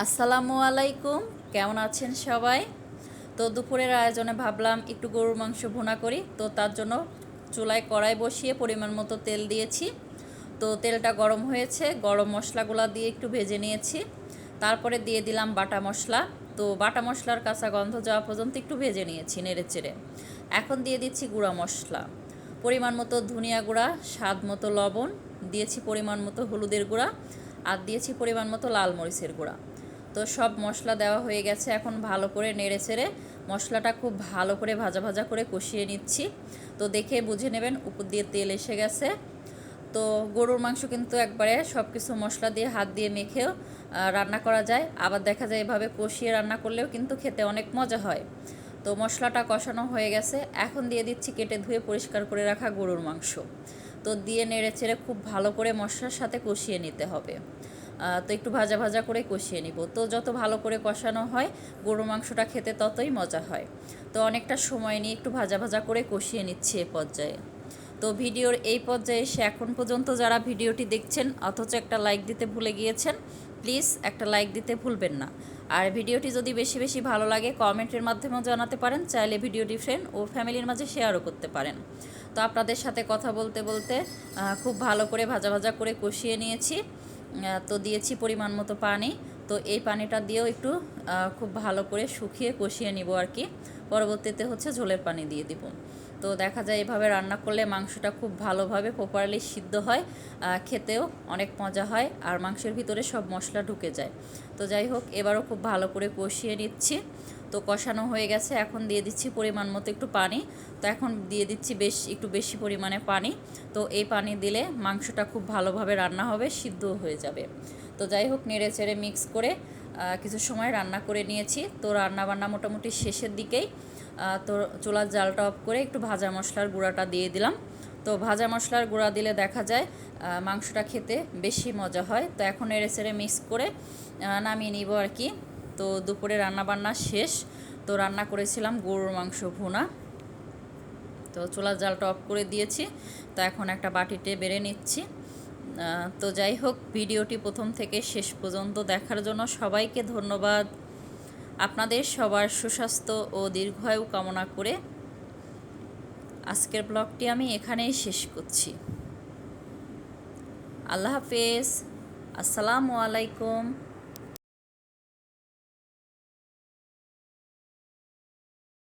আসসালামু আলাইকুম, কেমন আছেন সবাই? তো দুপুরের আয়োজনে ভাবলাম একটু গরুর মাংস ভুনা করি। তো তার জন্য চুলায় কড়াই বসিয়ে পরিমাণ মতো তেল দিয়েছি। তো তেলটা গরম হয়েছে, গরম মশলাগুলো দিয়ে একটু ভেজে নিয়েছি। তারপরে দিয়ে দিলাম বাটা মশলা। তো বাটা মশলার কাঁচা গন্ধ যাওয়া পর্যন্ত একটু ভেজে নিয়েছি নেড়ে চেড়ে। এখন দিয়ে দিচ্ছি গুঁড়া মশলা, পরিমাণ মতো ধনিয়া গুঁড়া, স্বাদ মতো লবণ, দিয়েছি পরিমাণ মতো হলুদের গুঁড়া, আর দিয়েছি পরিমাণ মতো লাল মরিচের গুঁড়া। তো সব মশলা দেওয়া হয়ে গেছে। এখন ভালো করে নেড়ে চেড়ে মশলাটা খুব ভালো করে ভাজা ভাজা করে কষিয়ে নিচ্ছি। তো দেখে বুঝে নেবেন উপর দিয়ে তেল এসে গেছে। তো গরুর মাংস কিন্তু একবারে সব কিছু মশলা দিয়ে হাত দিয়ে মেখেও রান্না করা যায়, আবার দেখা যায় এভাবে কষিয়ে রান্না করলেও কিন্তু খেতে অনেক মজা হয়। তো মশলাটা কষানো হয়ে গেছে, এখন দিয়ে দিচ্ছি কেটে ধুয়ে পরিষ্কার করে রাখা গরুর মাংস। তো দিয়ে নেড়ে চেড়ে খুব ভালো করে মশলার সাথে কষিয়ে নিতে হবে। তো একটু ভাজা ভাজা করে কষিয়ে নিব। তো যত ভালো করে কষানো হয় গরুর মাংসটা খেতে ততই মজা হয়। তো অনেকটা সময় নিয়ে একটু ভাজা ভাজা করে কষিয়ে নিচ্ছি এ পর্যায়ে। তো ভিডিওর এই পর্যায়ে এসে এখন পর্যন্ত যারা ভিডিওটি দেখছেন অথচ একটা লাইক দিতে ভুলে গিয়েছেন, প্লিজ একটা লাইক দিতে ভুলবেন না। আর ভিডিওটি যদি বেশি বেশি ভালো লাগে কমেন্টের মাধ্যমেও জানাতে পারেন, চাইলে ভিডিওটি ফ্রেন্ড ও ফ্যামিলির মাঝে শেয়ারও করতে পারেন। তো আপনাদের সাথে কথা বলতে বলতে খুব ভালো করে ভাজা ভাজা করে কষিয়ে নিয়েছি। তো দিয়েছি পরিমাণ মতো পানি। তো এই পানিটা দিয়েও একটু খুব ভালো করে শুকিয়ে কষিয়ে নিব আর কি। পরবর্তীতে হচ্ছে ঝোলের পানি দিয়ে দিব। তো দেখা যায় এভাবে রান্না করলে মাংসটা খুব ভালোভাবে প্রপারলি সিদ্ধ হয়, খেতেও অনেক মজা হয়, আর মাংসের ভিতরে সব মশলা ঢুকে যায়। তো যাই হোক, এবারও খুব ভালো করে কষিয়ে নিচ্ছি। তো কষানো হয়ে গেছে, এখন দিয়ে দিচ্ছি পরিমাণ মতো একটু পানি। তো এখন দিয়ে দিচ্ছি একটু বেশি পরিমাণে পানি। তো এই পানি দিলে মাংসটা খুব ভালোভাবে রান্না হবে, সিদ্ধ হয়ে যাবে। তো যাই হোক, নেড়ে চেড়ে মিক্স করে কিছু সময় রান্না করে নিয়েছি। তো রান্না বান্না মোটামুটি শেষের দিকেই। তো চুলার জালটা অফ করে একটু ভাজা মশলার গুঁড়াটা দিয়ে দিলাম। তো ভাজা মশলার গুঁড়া দিলে দেখা যায় মাংসটা খেতে বেশি মজা হয়। তো এখন নেড়ে চেড়ে মিক্স করে নামিয়ে নিব আর কি। তো দুপুরে রান্নাবান্না শেষ। তো রান্না করেছিলাম গরুর মাংস ভুনা। তো চুলার জালটা অফ করে দিয়েছি। তো এখন একটা বাটিতে বেড়ে নিচ্ছি। তো যাই হোক, ভিডিওটি প্রথম থেকে শেষ পর্যন্ত দেখার জন্য সবাইকে ধন্যবাদ। আপনাদের সবার সুস্বাস্থ্য ও দীর্ঘায়ু কামনা করে আজকের ব্লগটি আমি এখানেই শেষ করছি। আল্লাহ হাফেজ, আসসালামু আলাইকুম।